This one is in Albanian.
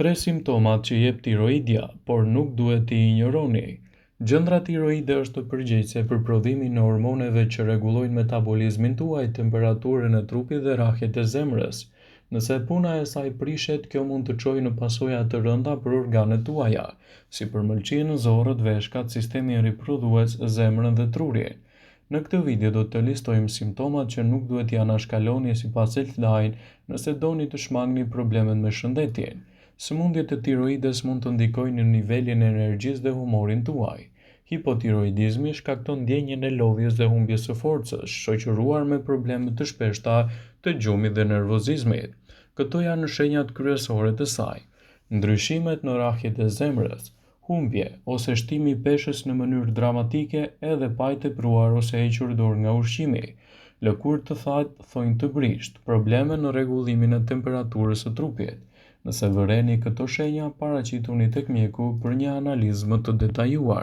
Tre simptomat që jep tiroidja, por nuk duhet t'i injoroni. Gjëndra tiroide është përgjegjëse për prodhimin e hormoneve që rregullojnë metabolizmin tuaj, temperaturën e trupit dhe rrahjet e zemrës. Nëse puna e saj prishet, kjo mund të çojë në pasoja të rënda për organet tuaja, si përmëlqinë, zorët, veshkat, sistemin riprodhues, zemrën dhe trurin. Në këtë video do të listojmë simptomat që nuk duhet t'i anashkaloni sipas Healthline nëse doni të shmangni problemet me shëndetin. Sëmundjet e tiroides mund të ndikojnë në nivelin e energjisë dhe humorin tuaj. Hipotiroidizmi shkakton ndjenjën e lodhjes dhe humbjes së forcës, shoqëruar me probleme të shpeshta të gjumit dhe nervozizmit. Këto janë shenjat kryesore të saj. Ndryshimet në rrahjet e zemrës, humbje ose shtimi i peshës në mënyrë dramatike edhe pa i tepruar ose hequr dorë nga ushqimi. Lëkurë të thatë, thonjë të brisht, probleme në rregullimin e temperaturës së trupit. Nëse vëreni këto shenja, paraqituni tek mjeku për një analizë më të detajuar.